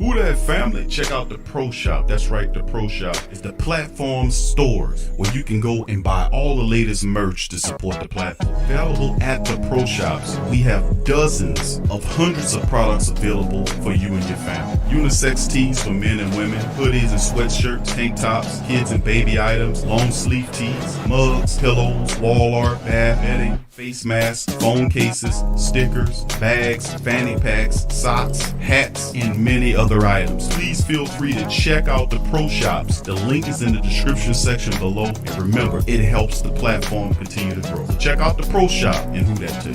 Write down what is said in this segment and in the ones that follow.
Who that family? Check out the Pro Shop. That's right, the Pro Shop is the platform stores where you can go and buy all the latest merch to support the platform. Available at the Pro Shops, we have dozens of hundreds of products available for you and your family. Unisex tees for men and women, hoodies and sweatshirts, tank tops, kids and baby items, long sleeve tees, mugs, pillows, wall art, bath bedding, face masks, phone cases, stickers, bags, fanny packs, socks, hats, and many other items. Please feel free to check out the Pro Shops. The link is in the description section below. And remember, it helps the platform continue to grow. So check out the Pro Shop and who that too.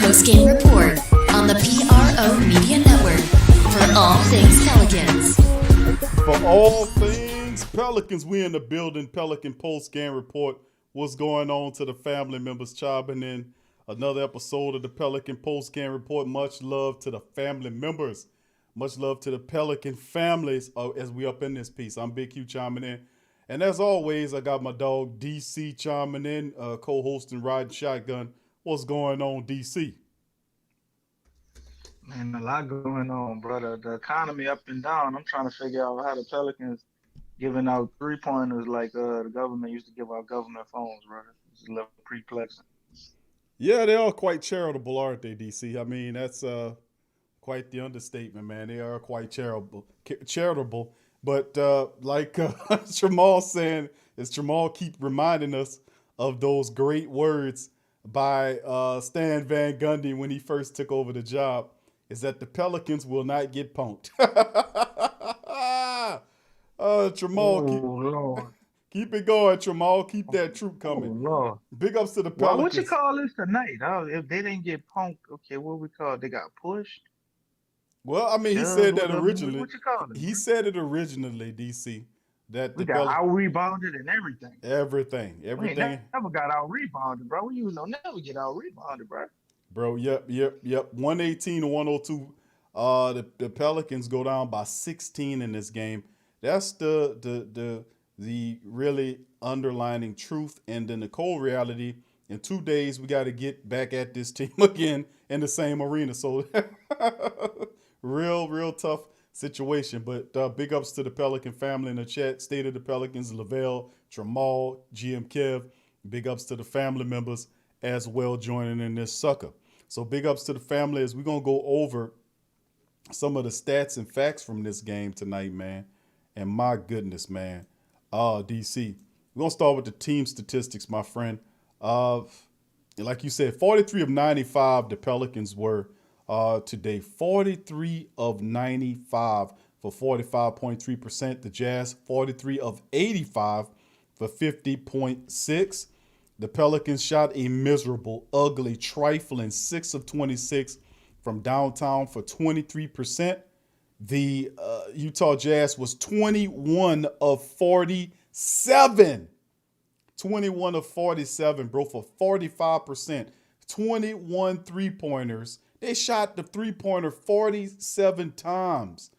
Postgame report on the PRO Media Network for all things Pelicans. For all things Pelicans, we in the building. Pelican Postgame report. What's going on to the family members chiming in? Another episode of the Pelican Postgame report. Much love to the family members. Much love to the Pelican families as we up in this piece. I'm Big Q chiming in. And as always, I got my dog DC chiming in, co-hosting Riding Shotgun. What's going on, DC? Man, a lot going on, brother. The economy up and down. I'm trying to figure out how the Pelicans giving out three-pointers like the government used to give out government phones, brother. It's a little perplexing. Yeah, they are quite charitable, aren't they, DC? I mean, that's quite the understatement, man. They are quite charitable. But like Jamal saying, as Jamal keep reminding us of those great words by Stan Van Gundy when he first took over the job, is that the Pelicans will not get punked. Jamal, keep it going, Jamal. Keep that troop coming. Oh, Lord. Big ups to the Well, Pelicans. what you call this tonight? If they didn't get punked, okay, what we call it? They got pushed? Well, I mean, he said that originally. What you call it? He said it originally, DC. That we got out-rebounded and everything. Everything. We ain't never got out-rebounded, bro. We don't never get out-rebounded, bro. Bro, yep. 118 to 102. The Pelicans go down by 16 in this game. That's the really underlining truth. And then the cold reality, in 2 days, we got to get back at this team again in the same arena. So real tough situation. But big ups to the Pelican family in the chat. State of the Pelicans, Lavelle, Tramal, GM Kev. Big ups to the family members as well joining in this sucker. So big ups to the family as we're going to go over some of the stats and facts from this game tonight, man. And my goodness, man. DC, we're going to start with the team statistics, my friend. Like you said, 43 of 95 the Pelicans were today. 43 of 95 for 45.3%. The Jazz, 43 of 85 for 50.6%. The Pelicans shot a miserable, ugly, trifling 6 of 26 from downtown for 23%. The Utah Jazz was 21 of 47. 21 of 47, bro, for 45%. 21 three-pointers. They shot the three-pointer 47 times.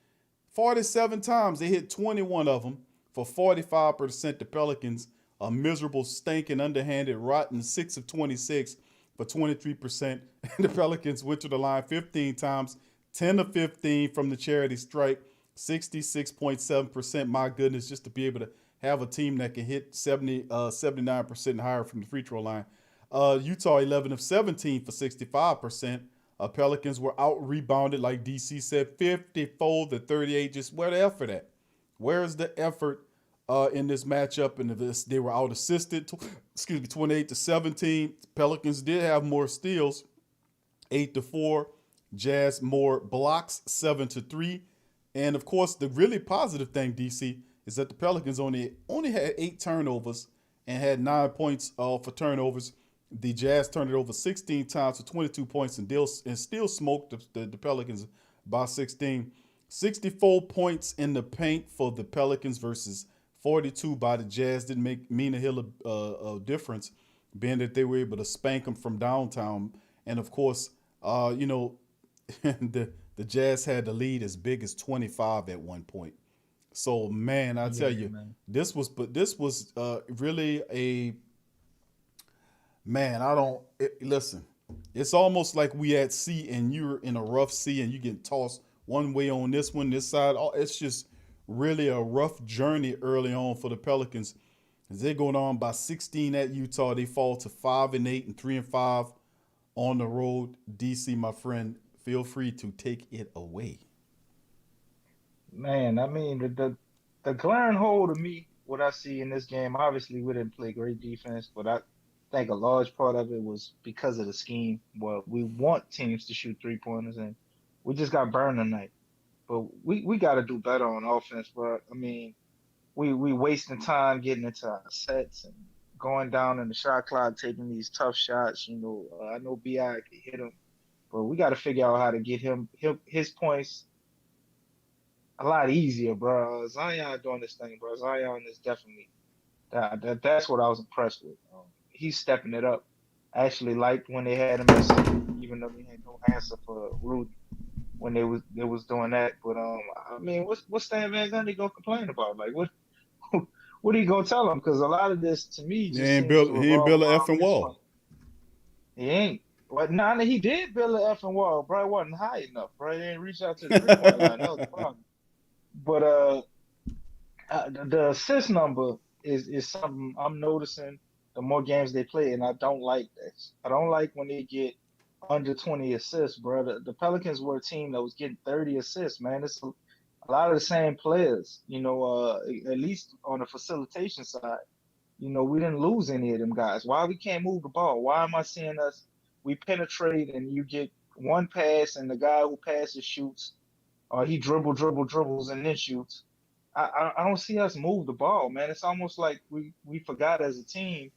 47 times. They hit 21 of them for 45%. The Pelicans, a miserable, stinking, underhanded, rotten 6 of 26 for 23%. And the Pelicans went to the line 15 times, 10 of 15 from the charity stripe, 66.7%. My goodness, just to be able to have a team that can hit 79% and higher from the free throw line. Utah, 11 of 17 for 65%. Pelicans were out-rebounded, like DC said, 54 to 38. Just where the effort at? Where's the effort in this matchup? And they were out-assisted, 28 to 17. Pelicans did have more steals, 8 to 4. Jazz more blocks, 7 to 3. And, of course, the really positive thing, DC, is that the Pelicans only had 8 turnovers and had 9 points for turnovers. The Jazz turned it over 16 times for 22 points and still smoked the Pelicans by 16. 64 points in the paint for the Pelicans versus 42 by the Jazz. Didn't mean a hill of difference, being that they were able to spank them from downtown. And of course, the Jazz had the lead as big as 25 at one point. So man, I tell you, man. this was really a man. Listen. It's almost like we at sea and you're in a rough sea and you get tossed one way on this one, this side. It's just really a rough journey early on for the Pelicans. As they're going on by 16 at Utah, they fall to 5-8 and 3-5 on the road. DC, my friend, feel free to take it away. Man, I mean the glaring hole to me, what I see in this game, obviously we didn't play great defense, but I think a large part of it was because of the scheme. Well, we want teams to shoot 3-pointers, and we just got burned tonight. But we got to do better on offense, bro. I mean, we wasting time getting into our sets and going down in the shot clock, taking these tough shots. I know Bi can hit him, but we got to figure out how to get his points a lot easier, bro. Zion doing this thing, bro. Zion is definitely that's what I was impressed with. He's stepping it up. I actually liked when they had him at center, even though they had no answer for Rudy when they was doing that. But I mean, what's Stan Van Gundy gonna complain about? Like, what are you gonna tell him? Because a lot of this to me He just ain't seems built to he ain't revolve built an around effing his point. wall. He ain't. But nah, he did build an effing wall, bro. It wasn't high enough, bro. He didn't reach out to the 3-point line. That was the problem. But the assist number is something I'm noticing the more games they play, and I don't like this. I don't like when they get under 20 assists, bro. The Pelicans were a team that was getting 30 assists, man. It's a lot of the same players, at least on the facilitation side. We didn't lose any of them guys. Why we can't move the ball? Why am I seeing we penetrate and you get one pass and the guy who passes shoots, or he dribbles and then shoots. I don't see us move the ball, man. It's almost like we forgot as a team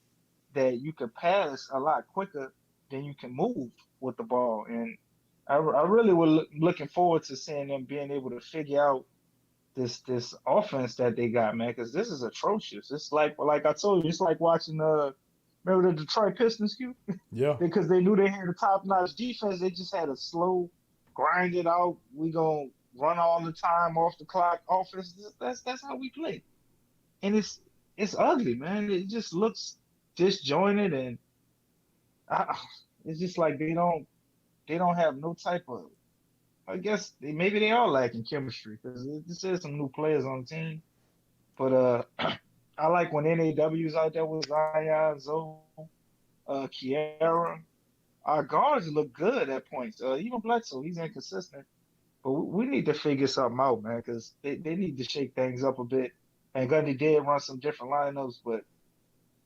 that you could pass a lot quicker than you can move with the ball. And I really was looking forward to seeing them being able to figure out this offense that they got, man, because this is atrocious. It's like I told you, it's like watching remember the Detroit Pistons, Q? Yeah. Because they knew they had a top-notch defense. They just had a slow, grind it out. We gonna run all the time off the clock offense. That's how we play, and it's ugly, man. It just looks disjointed, and I, it's just like they don't have no type of. I guess maybe they are lacking chemistry because this is some new players on the team. But I like when NAW's out there with Zion, Zoe, Kiera. Our guards look good at points. Even Bledsoe, he's inconsistent. But we need to figure something out, man, because they need to shake things up a bit. And Gundy did run some different lineups, but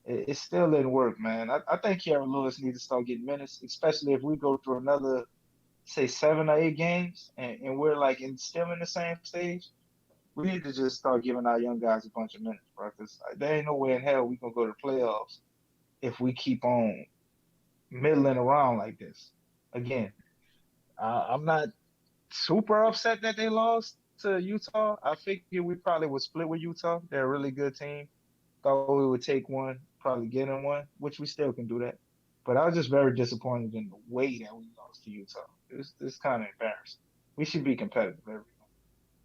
it still didn't work, man. I think Kiera Lewis needs to start getting minutes, especially if we go through another, say, 7 or 8 games, and we're like still in the same stage. We need to just start giving our young guys a bunch of minutes, bro, because there ain't no way in hell we gonna go to the playoffs if we keep on middling around like this. Again, I'm not super upset that they lost to Utah. I figured we probably would split with Utah. They're a really good team. Thought we would take one, probably get in one, which we still can do that. But I was just very disappointed in the way that we lost to Utah. It's kind of embarrassing. We should be competitive every game.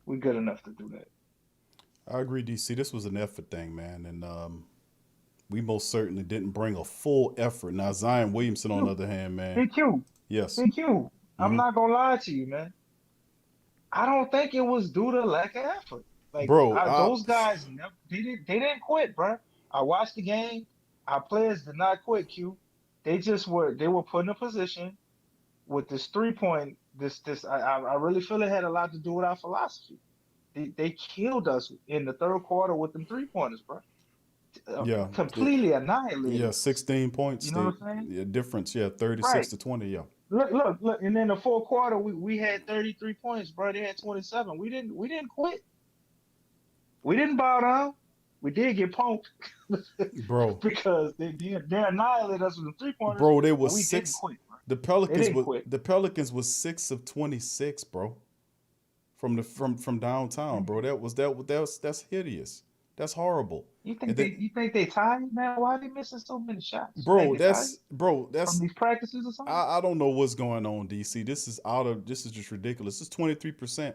We're good enough to do that. I agree, DC. This was an effort thing, man, and we most certainly didn't bring a full effort. Now Zion Williamson, on the Q, other hand, man, BQ, yes, BQ. I'm hmm not gonna lie to you, man. I don't think it was due to lack of effort. Like bro. those guys never they didn't quit, bro. I watched the game. Our players did not quit. Q. They were put in a position with this 3-point. I really feel it had a lot to do with our philosophy. They killed us in the third quarter with them 3-pointers, bro. Yeah, Completely yeah, annihilated us. 16 points. You know what I'm saying? The difference, yeah, 36 Right. to 20. Yeah, Look. And then the fourth quarter, we had 33 points, bro. They had 27. We didn't quit. We didn't bow down. We did get punked bro. because they annihilated us with the 3 pointers, Bro, they but was we didn't six. quit, bro. The They Pelicans didn't was quit. 6 of 26, bro. From downtown, bro. That's hideous. That's horrible. And then, You think they tired, man? Why are they missing so many shots? You think bro, they tired from that's these practices or something? I don't know what's going on, DC. This is just ridiculous. This is 23%.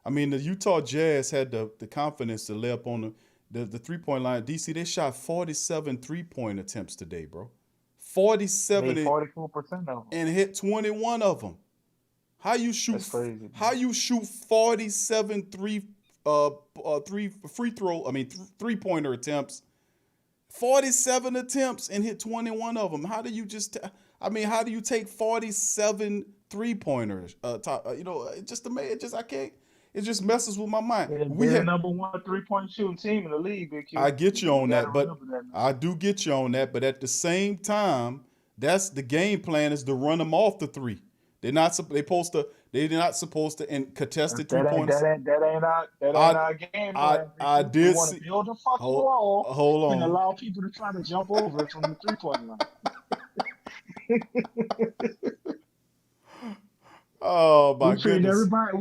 I mean, the Utah Jazz had the confidence to lay up on the 3-point line. DC, they shot 47 3-point attempts today, bro. 47 Made 44% of them. and hit 21 of them. How you shoot? That's crazy. How you shoot 47 three free throw? I mean 3-pointer attempts. 47 attempts and hit 21 of them. How do you just? How do you take 47 3-pointers? It just amazing. I can't. It just messes with my mind. They're the number 1 3-point shooting team in the league, Big Q. I get you on that, but that, I do get you on that. But at the same time, that's the game plan is to run them off the three. They're not supposed to. They're not supposed to in contested 3-pointers. That ain't our game plan. I We did want see. to build a fucking Hold wall and on. allow people to try to jump over it from the 3-point line. Oh my We treat goodness. everybody.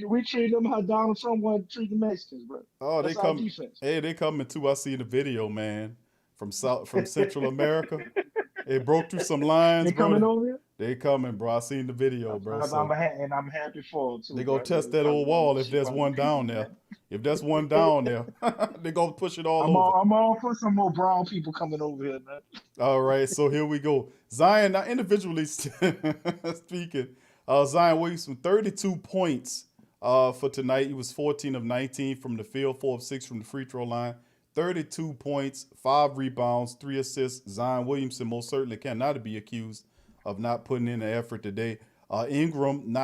We treat them how Donald Trump wanted to treat the Mexicans, bro. Oh, That's they our come. defense. Hey, they coming too. I see the video, man, from Central America. It broke through some lines, They bro. coming over here. They coming, bro. I seen the video, bro. So I'm happy for them too. they gonna bro. test They that probably old wall gonna if shit there's on one the people, down there. man. If there's one down there, they gonna push it all over. I'm all for some more brown people coming over here, man. All right, so here we go. Zion, now individually speaking, Zion Williamson, 32 points for tonight. He was 14 of 19 from the field, 4 of 6 from the free throw line. 32 points, 5 rebounds, 3 assists. Zion Williamson most certainly cannot be accused of not putting in the effort today. Ingram,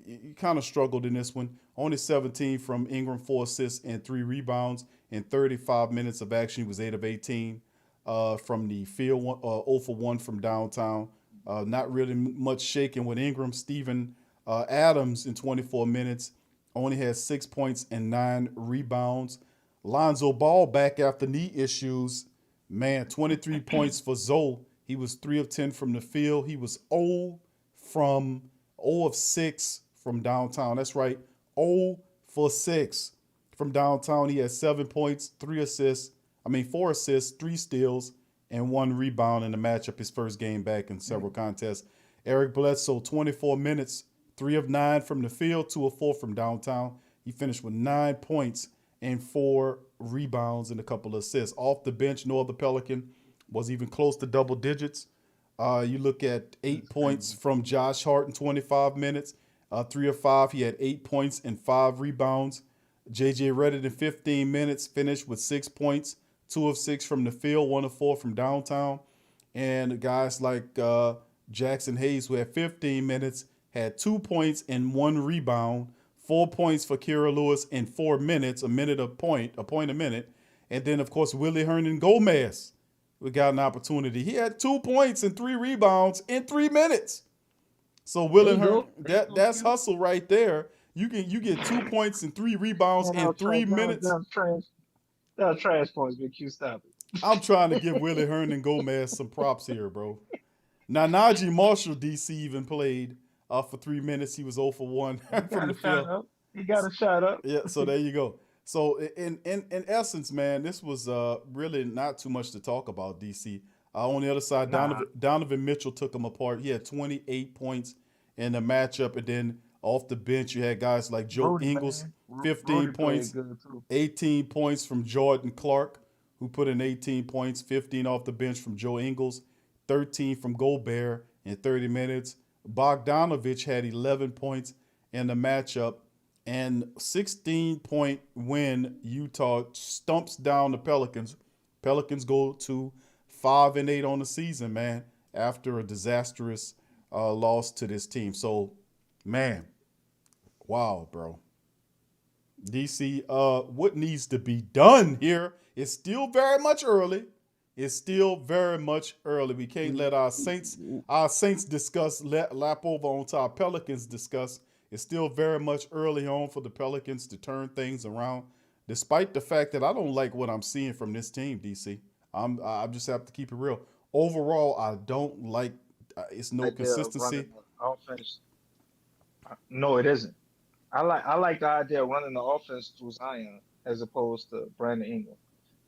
he kind of struggled in this one. Only 17 from Ingram, 4 assists and 3 rebounds. In 35 minutes of action, he was 8 of 18 from the field, 0 for 1 from downtown. Not really much shaking with Ingram. Steven Adams in 24 minutes only had 6 points and 9 rebounds. Lonzo Ball back after knee issues. Man, 23 points for Zoe. He was 3 of 10 from the field. He was 0 of 6 from downtown. That's right, 0 for 6 from downtown. He had 7 points, 4 assists, 3 steals, and 1 rebound in the matchup, his first game back in several contests. Eric Bledsoe, 24 minutes, 3 of 9 from the field, 2 of 4 from downtown. He finished with 9 points and 4 rebounds and a couple of assists. Off the bench, no other Pelican was even close to double digits. You look at 8 points from Josh Hart in 25 minutes, 3 of 5. He had 8 points and 5 rebounds. J.J. Redick in 15 minutes finished with 6 points, 2 of 6 from the field, 1 of 4 from downtown. And guys like Jackson Hayes, who had 15 minutes, had 2 points and 1 rebound, 4 points for Kira Lewis in 4 minutes, a point a minute. And then, of course, Willie Hernan Gomez, we got an opportunity. He had 2 points and 3 rebounds in 3 minutes. So Willie Hernan, that's hustle right there. You get 2 points and 3 rebounds in 3 minutes. That was trash points, Big Q. Stop it. I'm trying to give Willie Hernan Gomez some props here, bro. Now, Najee Marshall, DC, even played for 3 minutes. He was 0 for 1 from the field. He got a shot up. Yeah, so there you go. So in essence, man, this was really not too much to talk about, DC. On the other side, Donovan Mitchell took him apart. He had 28 points in the matchup, and then off the bench, you had guys like Joe Ingles, 15 points, 18 points from Jordan Clark, who put in 18 points, 15 off the bench from Joe Ingles, 13 from Gobert in 30 minutes. Bogdanovich had 11 points in the matchup, and 16-point win. Utah stumps down the Pelicans. Pelicans go to 5-8 on the season, man, after a disastrous loss to this team. So, man, wow, bro. DC, what needs to be done here? It's still very much early. It's still very much early. We can't let our Saints discuss, lap over onto our Pelicans discuss. It's still very much early on for the Pelicans to turn things around. despite the fact that I don't like what I'm seeing from this team, DC. I just have to keep it real. Overall, I don't like. It's no Idea of consistency. running the offense. No, it isn't. I like the idea of running the offense through Zion as opposed to Brandon Ingram,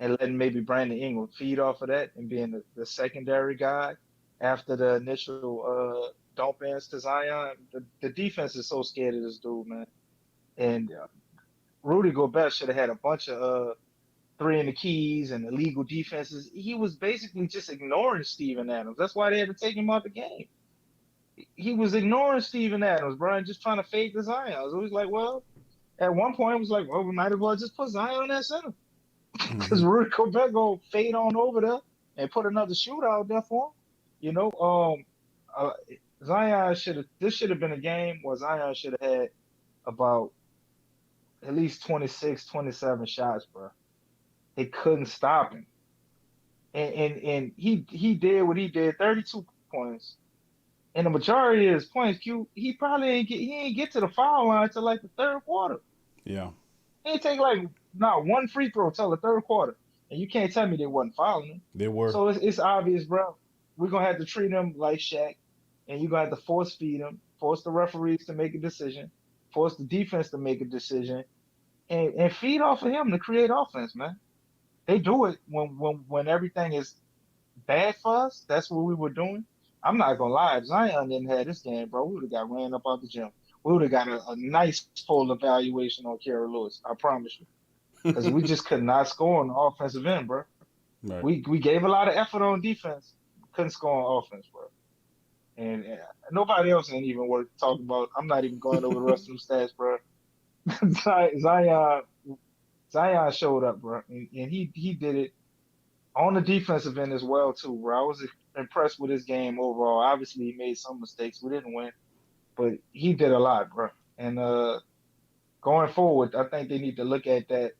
and letting maybe Brandon Ingram feed off of that and being the secondary guy after the initial dump ins to Zion. The defense is so scared of this dude, man. And Rudy Gobert should have had a bunch of three in the keys and illegal defenses. He was basically just ignoring Steven Adams. That's why they had to take him out the game. He was ignoring Steven Adams, bro, and just trying to fade the Zion. So it was like, well, at one point, it was like, well, we might as well just put Zion at center Mm-hmm. because Rudy Gobert go fade on over there and put another shooter out there for him. You know, uh, Zion should have. This should have been a game where Zion should have had about at least 26, 27 shots, bro. They couldn't stop him, and he did what he did, 32 points. And the majority of his points, he probably ain't get to the foul line till like the third quarter. Yeah, He ain't take like not one free throw till the third quarter. And you can't tell me they wasn't fouling him. they were. So it's obvious, bro. We're gonna have to treat him like Shaq, and you're gonna have to force feed him, force the referees to make a decision, force the defense to make a decision, and feed off of him to create offense, man. They do it when everything is bad for us. That's what we were doing. I'm not gonna lie. If Zion didn't have this game, bro, we would have got ran up out the gym. We would have got a nice full evaluation on Kara Lewis. I promise you, because we just could not score on the offensive end, bro. Right. We gave a lot of effort on defense, couldn't score on offense, bro. And nobody else ain't even worth talking about. I'm not even going over the rest of them stats, bro. Zion Zion showed up, bro, and he did it on the defensive end as well too, bro. I was impressed with his game overall. Obviously, he made some mistakes. We didn't win, but he did a lot, bro. And going forward, I think they need to look at that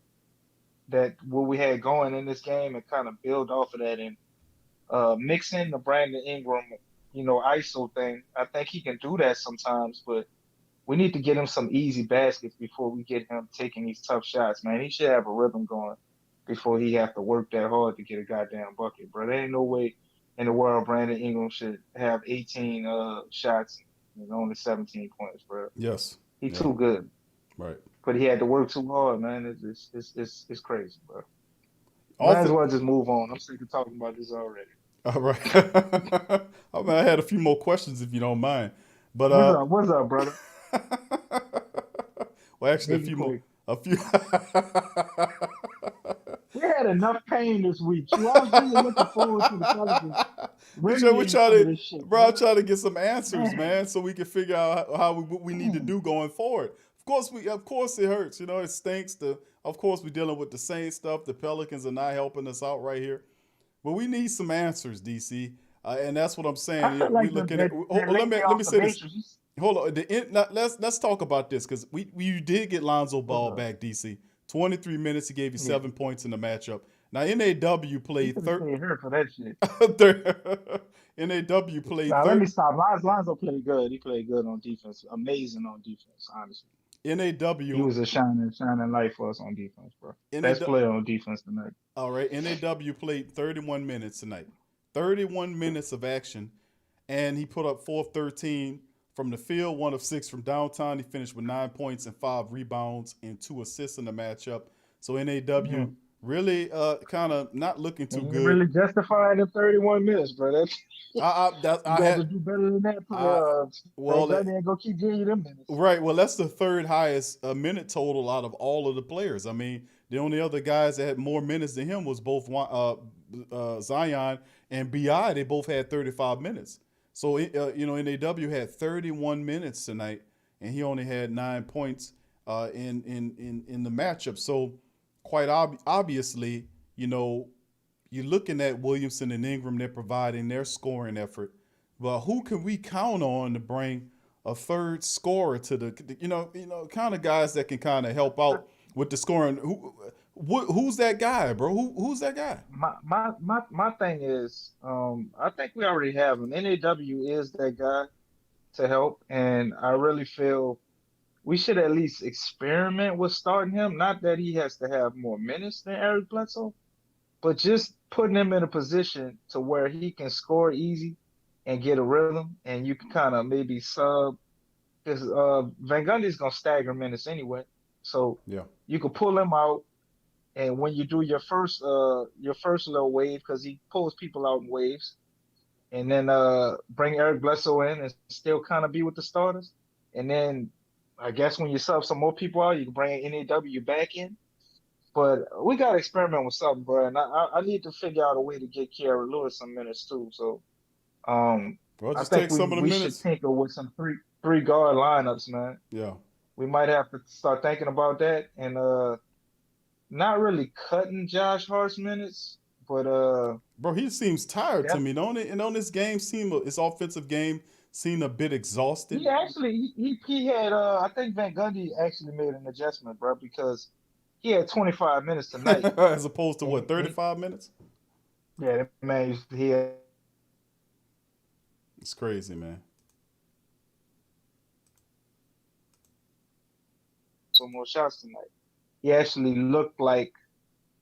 what we had going in this game and kind of build off of that and mix in the Brandon Ingram, ISO thing. I think he can do that sometimes, but we need to get him some easy baskets before we get him taking these tough shots, man. He should have a rhythm going before he have to work that hard to get a goddamn bucket, bro. There ain't no way in the world Brandon Ingram should have 18 shots and only 17 points, bro. Yes. He Yeah. too good, Right. but he had to work too hard, man. It's crazy, bro. Might as Also, well just move on. I'm sick of talking about this already. all right. I had a few more questions if you don't mind, but What's up? What's up, brother? well, actually, a Make it few more. quick. A few. We had enough pain this week. I was really looking forward to the Pelicans we remedying try some of to, this shit, bro. I'm man. trying to get some answers, Man, man, so we can figure out how what we need to man. do going forward. Of course, it hurts. It stinks. Of course, we're dealing with the same stuff. The Pelicans are not helping us out right here, but we need some answers, DC, and that's what I'm I saying. feel We like looking at. that Let me lately let me say this. observations. Hold on. Let's talk about this because we did get Lonzo What's Ball up? back, DC. 23 minutes. He gave you Yeah. 7 points in the matchup. Now NAW He played could have stayed hurt for that shit. NAW played Now let third. me stop. Lonzo played good. He played good on defense. Amazing on defense, honestly. He NAW was a shining light for us on defense, bro. Best NAW. player on defense tonight. All right, NAW played 31 minutes tonight. 31 minutes of action, and he put up 4 of 13 from the field, 1 of 6 from downtown. He finished with 9 points and 5 rebounds and 2 assists in the matchup. So Yeah. NAW really kind of not looking too And you good. really justified the 31 minutes, bro. That's I you got had to do better than that. I That well Gunny ain't gonna keep giving you them minutes. right. Well, that's the third highest minute total out of all of the players. I mean, the only other guys that had more minutes than him was both Zion and Bi. They both had 35 minutes. So NAW had 31 minutes tonight, and he only had 9 points in the matchup. So quite obviously, you're looking at Williamson and Ingram. They're providing their scoring effort, but who can we count on to bring a third scorer to the kind of guys that can kind of help out with the scoring? Who's that guy, bro? Who's that guy? My thing is, I think we already have him. NAW is that guy to help, and I really feel we should at least experiment with starting him. Not that he has to have more minutes than Eric Bledsoe, but just putting him in a position to where he can score easy and get a rhythm, and you can kind of maybe sub because Van Gundy's gonna stagger minutes anyway, so Yeah. you could pull him out, and when you do your first little wave, because he pulls people out in waves, and then bring Eric Bledsoe in and still kind of be with the starters, and then I guess when you sub some more people out, you can bring NAW back in. But we got to experiment with something, bro. And I need to figure out a way to get Kiara Lewis some minutes too. So um, Well, I just think take we some of the we should minutes. tinker with some three guard lineups, man. Yeah. We might have to start thinking about that and not really cutting Josh Hart's minutes, but Bro, he seems tired to that me, don't it? And on this game, his offensive game seemed a bit exhausted. he actually he had I think Van Gundy actually made an adjustment, bro, because he had 25 minutes tonight. As opposed to what, And 35 minutes? yeah, that man he had It's crazy, man. some more shots tonight. He actually looked like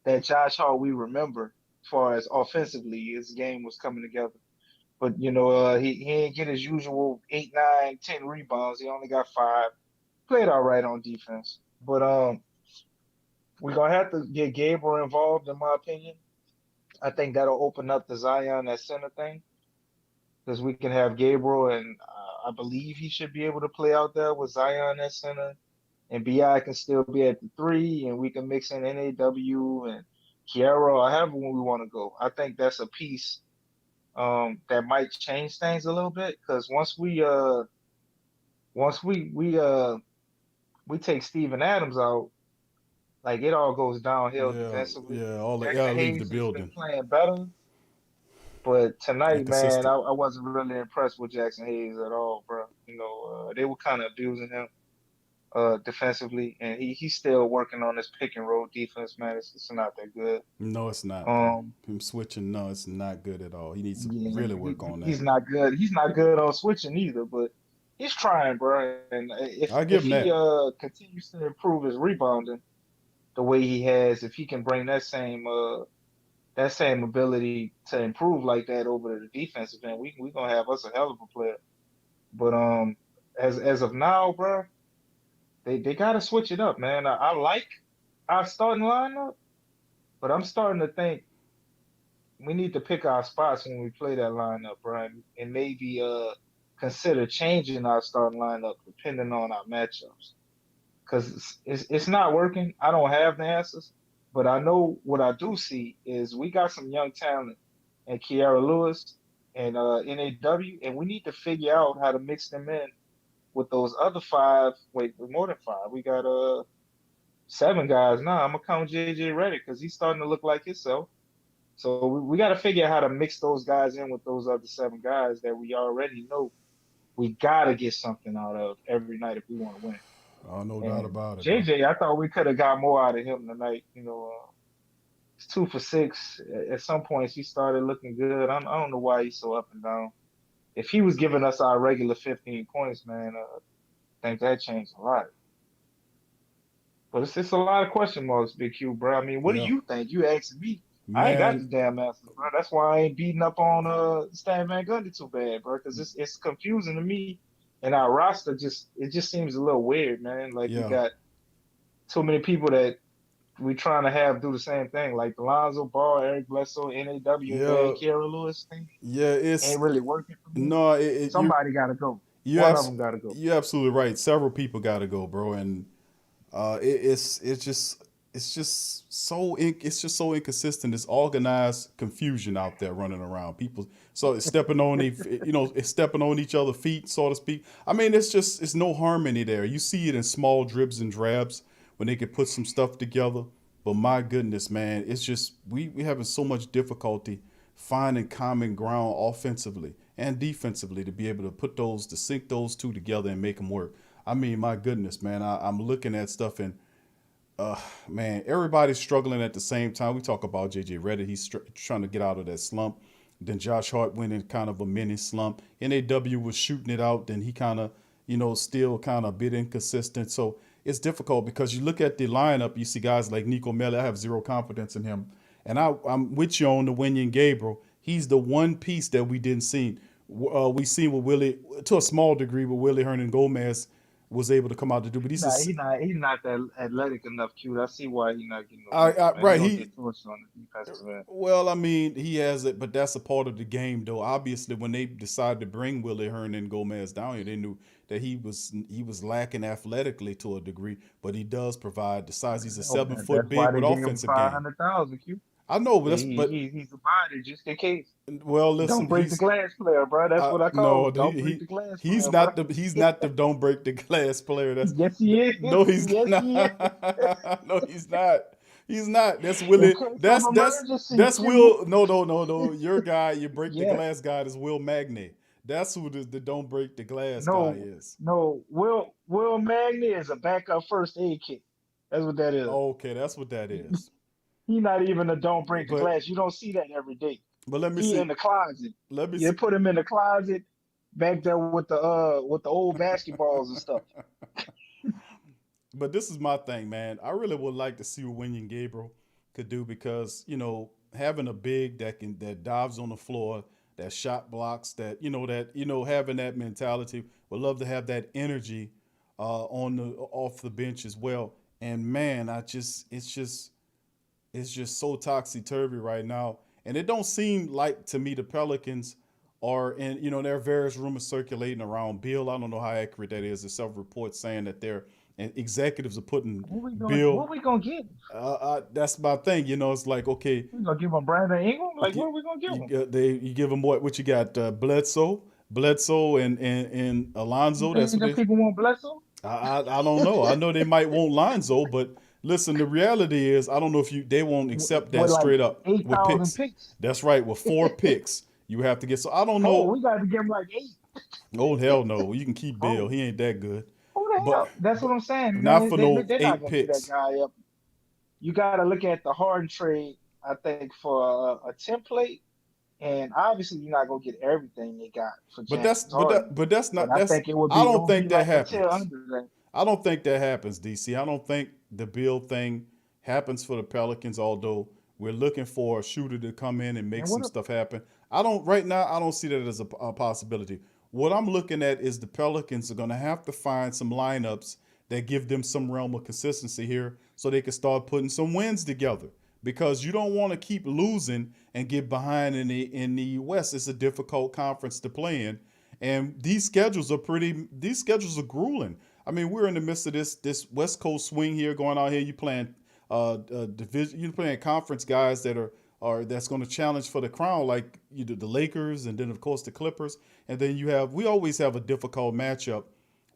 that Josh Hart we remember as far as offensively his game was coming together. But he didn't get his usual 8, 9, 10 rebounds. He only got 5. Played all right on defense. But we're gonna have to get Gabriel involved, in my opinion. I think that'll open up the Zion at center thing because we can have Gabriel, and I believe he should be able to play out there with Zion at center, and Bi can still be at the 3, and we can mix in Naw and Kiara, or however we want to go. I think that's a piece that might change things a little bit because once we take Steven Adams out, like it all goes downhill Yeah, defensively. yeah. All that. Yeah, Jackson leave the Hayes has been building. playing better, but tonight, man, Inconsistent. I wasn't really impressed with Jackson Hayes at all, bro. They were kind of abusing him defensively, and he's still working on his pick and roll defense, man. It's not that good. No, it's not, bro. Um, Him switching, no, it's not good at all. He needs to yeah, really work on that. he's not good. He's not good on switching either, but he's trying, bro. And if I'll give if him he that. continues to improve his rebounding the way he has, if he can bring that same ability to improve like that over to the defensive end, we gonna have us a hell of a player. But as of now, bro, they gotta switch it up, man. I like our starting lineup, but I'm starting to think we need to pick our spots when we play that lineup, Brian, and maybe consider changing our starting lineup depending on our matchups. Because it's not working. I don't have the answers, but I know what I do see is we got some young talent and Kiara Lewis and NAW, and we need to figure out how to mix them in with those other 5. Wait, more than 5. We got 7 guys now. I'm gonna count JJ Redick because he's starting to look like himself. So we got to figure out how to mix those guys in with those other 7 guys that we already know we got to get something out of every night if we want to win. Oh, no doubt And about it, bro. JJ, I thought we could have got more out of him tonight. It's 2 for 6. At some points, he started looking good. I don't know why he's so up and down. If he was giving us our regular 15 points, man, I think that changed a lot. But it's just a lot of question marks, Big Q, bro. I mean, what do Yeah, you think? You asking me. I ain't got man. the damn answers, bro. That's why I ain't beating up on Stan Van Gundy too bad, bro. Because it's confusing to me, and our roster just seems a little weird, man. Like we Yeah, got too many people that we trying to have do the same thing, like Alonzo Ball, Eric Bledsoe, NAW, and yeah, then Kara Lewis thing yeah. It's ain't really working for me. no. You Somebody got to go. you One of abs- them got to go. you're absolutely right. Several people got to go, bro, and it's just so inconsistent. It's organized confusion out there running around. People so it's stepping on it's stepping on each other's feet, so to speak. I mean, it's no harmony there. You see it in small dribs and drabs when they could put some stuff together. But my goodness, man, it's just we having so much difficulty finding common ground offensively and defensively to be able to sync those two together and make them work. I mean, my goodness, man, I'm looking at stuff and man, everybody's struggling at the same time. We talk about JJ Redick. He's trying to get out of that slump. Then Josh Hart went in kind of a mini slump. NAW was shooting it out. Then he kind of, still kind of a bit inconsistent. So it's difficult because you look at the lineup, you see guys like Nico Melli. I have zero confidence in him. And I'm with you on the Wenyen Gabriel. He's the one piece that we didn't see. We seen with Willie, to a small degree, with Willie Hernan Gomez was able to come out to do. But Nah, he's not that athletic enough, Q. I see why he's not getting no minutes, man. He right. gonna get torched on the defensive end. Well, I mean, he has it, but that's a part of the game, though. Obviously, when they decided to bring Willie Hernan Gomez down here, they knew that he was lacking athletically to a degree, but he does provide the size. He's a Oh, 7 foot that's why big they with gave him offensive five game. hundred thousand, Q. I know, but He's a body just in case. well, Don't listen, break the glass player, bro. That's what I call no, him. Don't break the glass he's player, not bro. the don't break the glass player. That's Yes, he is. no, he's Yes, he is. not. No, he's not. He's not. That's In Willie. case That's of that's emergency, that's Q. Will. No. Your guy, you break the Yeah. glass guy is Will Magney. That's who the don't break the glass guy No, is. no. Will Magny is a backup first aid kit. That's what that is. Okay, that's what that is. He not even a don't break the But glass. You don't see that every day. but let me He see. in the closet. Let me You see. put him in the closet back there with the old basketballs and stuff. But this is my thing, man. I really would like to see what Wenyen Gabriel could do because having a big that dives on the floor, that shot blocks, having that mentality. Would love to have that energy off the bench as well. And man, it's just so topsy turvy right now, and it don't seem like to me the Pelicans are in. There are various rumors circulating around Bill. I don't know how accurate that is. There's several reports saying that and executives are putting Bill. What we gonna get? That's my thing. It's like, okay, We gonna give him Brandon Ingram? Like what we gonna give him? you give them what you got? Bledsoe, and Alonzo. You That's think what the people want Bledsoe? I don't know. I know they might want Lonzo, but listen, the reality is I don't know if they won't accept that With like straight up with 8,000 picks. picks. That's right, with 4 picks you have to get. So I don't Oh, know. we got to give him like 8. Oh hell no, you can keep Bill. Oh, He ain't that good. who the But hell? That's what I'm saying. not Man, for no they're not 8 gonna give that picks. guy up. You got to look at the Harden trade. I think for a template, and obviously you're not gonna get everything they got for But James Harden. that's But not I that's. think it would I be don't think that like a tier happens. under that. I don't think that happens, DC. I don't think the Bill thing happens for the Pelicans, although we're looking for a shooter to come in and make And some what? stuff happen. Right now, I don't see that as a possibility. What I'm looking at is the Pelicans are going to have to find some lineups that give them some realm of consistency here so they can start putting some wins together. Because you don't want to keep losing and get behind in the West. It's a difficult conference to play in. And these schedules are grueling. I mean, we're in the midst of this West Coast swing here going on here. You playing division, you're playing conference guys that are that's going to challenge for the crown, like the Lakers, and then of course the Clippers. And then we always have a difficult matchup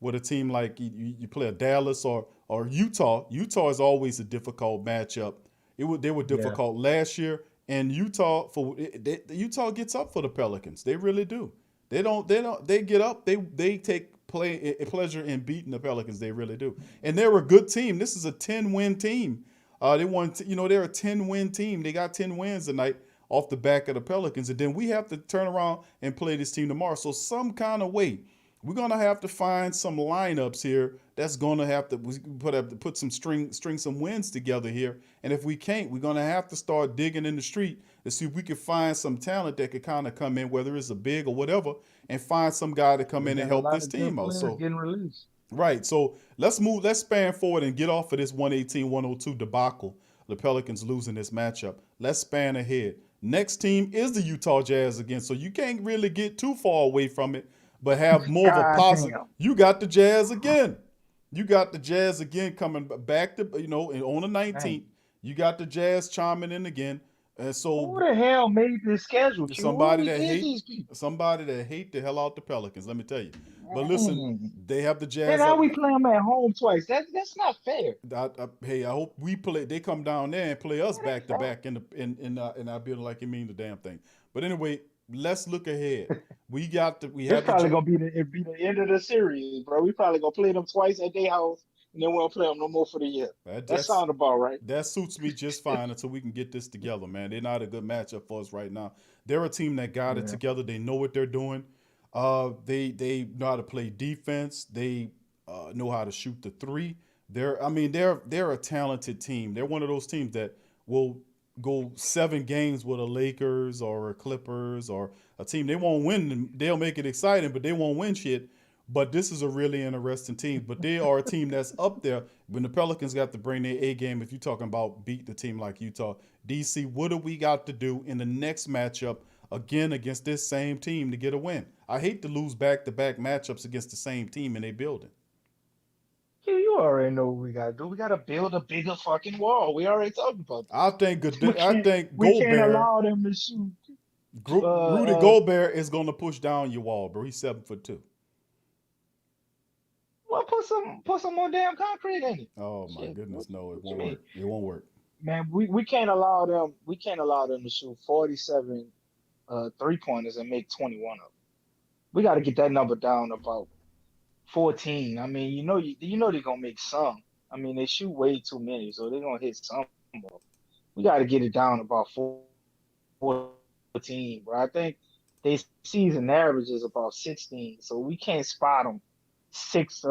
with a team like you play a Dallas or Utah. Utah is always a difficult matchup. They were Yeah. difficult last year, and Utah gets up for the Pelicans. They really do. They get up. They take pleasure in beating the Pelicans. They really do. And they're a good team. This is a 10-win team. They won. They're a 10-win team. They got 10 wins tonight off the back of the Pelicans, and then we have to turn around and play this team tomorrow. So some kind of way, we're gonna have to find some lineups here. That's gonna have to put some string some wins together here. And if we can't, we're gonna have to start digging in the street to see if we can find some talent that could kind of come in, whether it's a big or whatever, and find some guy to come We in and got a help lot this of good team out. players So getting released. right. So let's span forward and get off of this 118-102 debacle. The Pelicans losing this matchup. Let's span ahead. Next team is the Utah Jazz again. So you can't really get too far away from it, but have more of a God positive. damn. You got the Jazz again. You got the Jazz again coming back to, on the 19th. Dang. You got the Jazz chiming in again. And Who so the hell made this schedule, Q? somebody Who that is these people? hate the hell out the Pelicans, let me tell you. But listen, Dang. they have the And Jazz how up. we play them at home twice? That's not fair. Hey, I hope we play. They come down there and play us That back ain't to fair. back in our building like it mean the damn thing. But anyway, let's look ahead. We have It's probably the gonna be the end of the series, bro. We probably gonna play them twice at their house, and then we won't play them no more for the year. That sound about right. that suits me just fine until we can get this together, man. They're not a good matchup for us right now. They're a team that got it Yeah. together. They know what they're doing. They know how to play defense. They know how to shoot the three. They're a talented team. They're one of those teams that will go 7 games with a Lakers or a Clippers or a team. They won't win. They'll make it exciting, but they won't win shit. But this is a really interesting team. But they are a team that's up there. When the Pelicans got to bring their A game, if you're talking about beat the team like Utah, DC, what do we got to do in the next matchup again against this same team to get a win? I hate to lose back to back matchups against the same team in a building. You already know what we gotta do. We gotta build a bigger fucking wall. We already talked about I this. think We I can't think we can't Gobert, allow them to shoot. Rudy Uh, uh, Gobert is going to push down your wall, bro. He's 7'2". well, put some more damn concrete in it. Oh my Shit, goodness, no, it what you won't mean? work. It won't work. Man, we can't allow them. We can't allow them to shoot 47 3-pointers and make 21 of them. We got to get that number down about 14. I mean, you know they're gonna make some. I mean, they shoot way too many, so they're gonna hit some more. We got to get it down about 14, bro. I think they season average is about 16, so we can't spot them six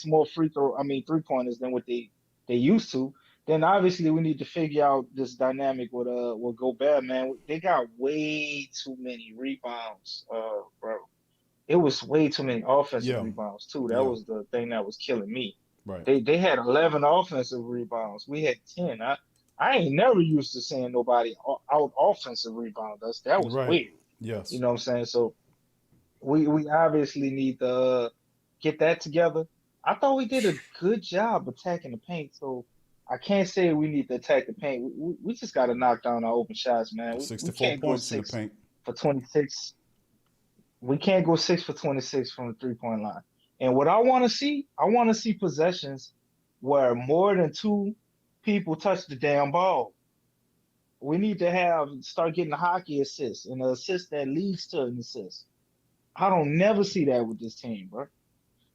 more free throw. I mean, 3-pointers than what they used to. Then obviously we need to figure out this dynamic with Gobert, man. They got way too many rebounds, bro. It was way too many offensive Yeah, rebounds too. That yeah, was the thing that was killing me. right. They had 11 offensive rebounds. We had 10. I ain't never used to seeing nobody out offensive rebound us. That was Right. weird. You Yes. know what I'm saying? So we obviously need to get that together. I thought we did a good job attacking the paint, so I can't say we need to attack the paint. We just got to knock down our open shots, man. We 64 can't go points in the six paint. for 26. We can't go 6 for 26 from the 3-point line. And what I want to see possessions where more than two people touch the damn ball. We need to start getting hockey assists and an assist that leads to an assist. I don't never see that with this team, bro.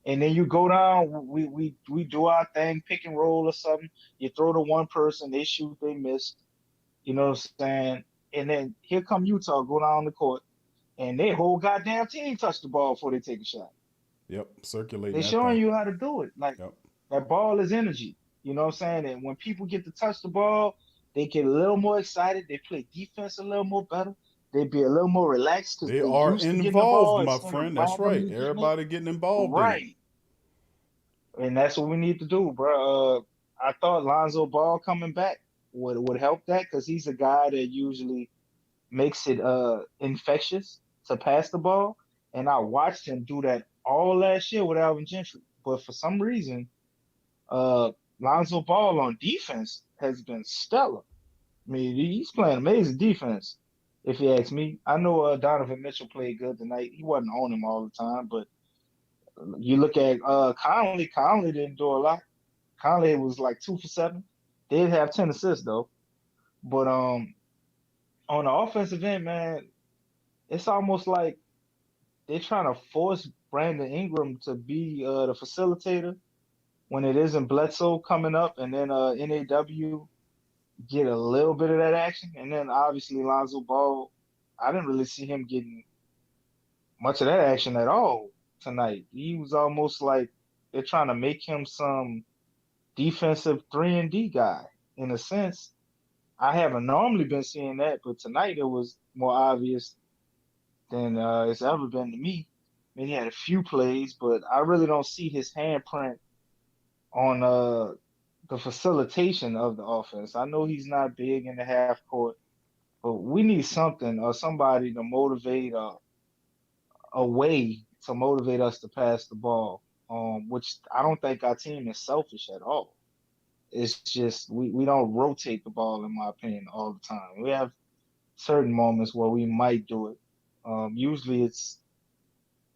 And then you go down, we do our thing, pick and roll or something. You throw to one person, they shoot, they miss. You know what I'm saying? And then here come Utah, go down the court, and their whole goddamn team touch the ball before they take a shot. Yep. Circulating They're that showing thing. you how to do it. Like Yep. that ball is energy. You know what I'm saying? And when people get to touch the ball, they get a little more excited. They play defense a little more better. They be a little more relaxed because They they are used to getting the involved, ball my instead of friend. That's right. randomly getting it. Everybody getting involved in it. Right. And that's what we need to do, bro. I thought Lonzo Ball coming back would help that because he's a guy that usually makes it infectious to pass the ball. And I watched him do that all last year with Alvin Gentry. But for some reason, uh Lonzo Ball on defense has been stellar. I mean, he's playing amazing defense, if you ask me. I know Donovan Mitchell played good tonight. He wasn't on him all the time, but you look at Conley. Conley didn't do a lot. Conley was like 2 for 7. Did have 10 assists though. But on the offensive end, man, it's almost like they're trying to force Brandon Ingram to be the facilitator when it isn't Bledsoe coming up, and then NAW get a little bit of that action, and then obviously Lonzo Ball. I didn't really see him getting much of that action at all tonight. He was almost like they're trying to make him some defensive 3-and-D guy in a sense. I haven't normally been seeing that, but tonight it was more obvious than it's ever been to me. I mean, he had a few plays, but I really don't see his handprint on the facilitation of the offense. I know he's not big in the half court, but we need something or somebody to motivate a way to motivate us to pass the ball. Which I don't think our team is selfish at all. It's just we don't rotate the ball, in my opinion, all the time. We have certain moments where we might do it. Usually it's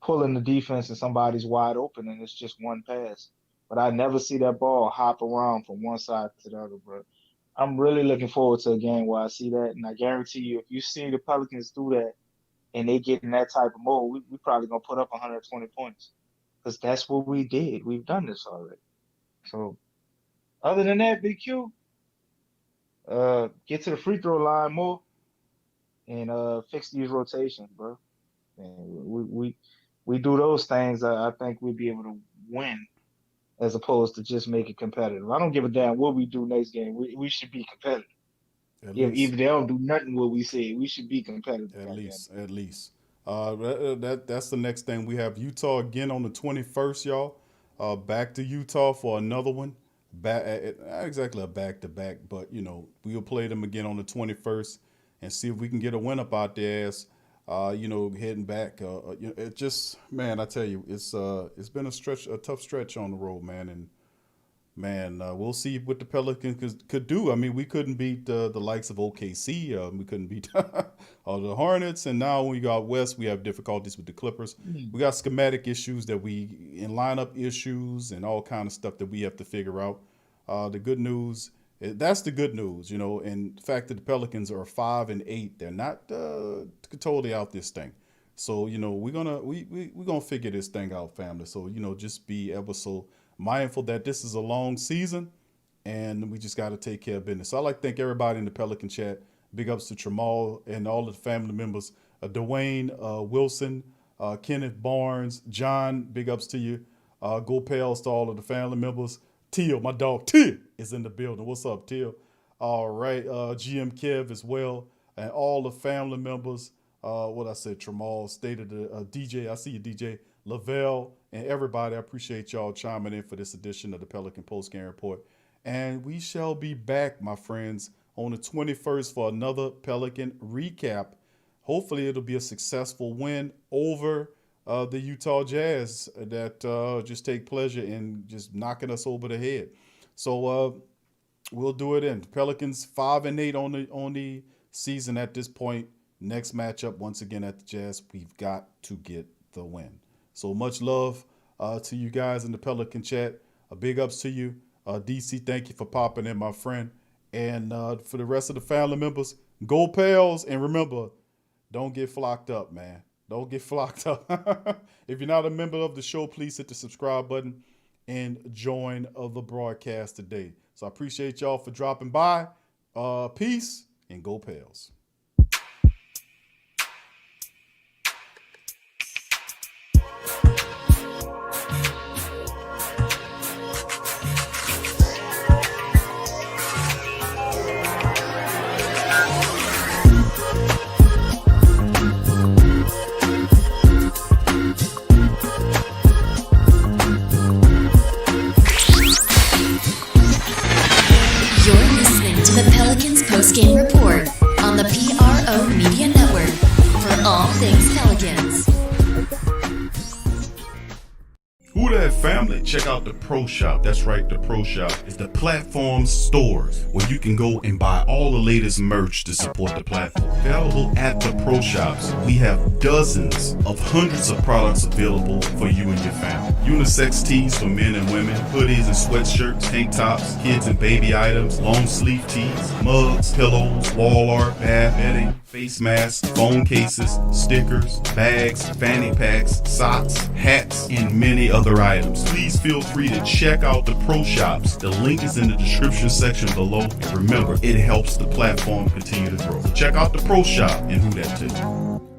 pulling the defense and somebody's wide open and it's just one pass. But I never see that ball hop around from one side to the other, bro. I'm really looking forward to a game where I see that, and I guarantee you, if you see the Pelicans do that and they get in that type of mode, we probably gonna put up 120 points because that's what we did. We've done this already. So other than that, Big Q, get to the free throw line more and fix these rotations, bro. And we do those things. I think we'd be able to win as opposed to just make it competitive. I don't give a damn what we do next game. We should be competitive. At If least. they don't do nothing what we say, we should be competitive. At Goddamn. least, at least. That's the next thing. We have Utah again on the 21st, y'all. Back to Utah for another one. Back, not exactly a back to back, but we'll play them again on the 21st and see if we can get a win up out their ass. Heading back. It just, man, I tell you, it's been a tough stretch on the road, man, and man, we'll see what the Pelicans could do. I mean, we couldn't beat the likes of OKC. We couldn't beat the Hornets. And now when we go out west, we have difficulties with the Clippers. We got schematic issues in lineup issues and all kind of stuff that we have to figure out. The good news, that's the good news, and the fact that the Pelicans are 5-8, they're not totally out this thing. So, we're gonna figure this thing out, family. So, just be ever so mindful that this is a long season and we just got to take care of business. So I'd like to thank everybody in the Pelican chat. Big ups to Tramal and all of the family members. Dwayne, Wilson, Kenneth Barnes, John, big ups to you. Go Pels to all of the family members. Teal, my dog Teal is in the building. What's up, Teal? All right. GM Kev as well. And all the family members. What I said, Tramal, State of the DJ. I see you, DJ. Lavelle, and everybody. I appreciate y'all chiming in for this edition of the Pelican Postgame Report. And we shall be back, my friends, on the 21st for another Pelican recap. Hopefully it'll be a successful win over the Utah Jazz that just take pleasure in just knocking us over the head. So we'll do it in. Pelicans 5-8 on the season at this point. Next matchup, once again at the Jazz, we've got to get the win. So much love to you guys in the Pelican chat. Big ups to you. DC, thank you for popping in, my friend. And for the rest of the family members, go Pels. And remember, don't get flocked up, man. Don't get flocked up. If you're not a member of the show, please hit the subscribe button and join the broadcast today. So I appreciate y'all for dropping by. Peace and go Pels. Postgame report on the PRO Media Network for all things Pelicans. Who that family? Check out the Pro Shop. That's right, the Pro Shop is the platform stores where you can go and buy all the latest merch to support the platform. Available at the Pro Shops, we have dozens of hundreds of products available for you and your family. Unisex tees for men and women, hoodies and sweatshirts, tank tops, kids and baby items, long sleeve tees, mugs, pillows, wall art, bath bedding, face masks, phone cases, stickers, bags, fanny packs, socks, hats, and many other items. Please feel free to check out the Pro Shops. The link is in the description section below. And remember, it helps the platform continue to grow. So check out the Pro Shop and who that too.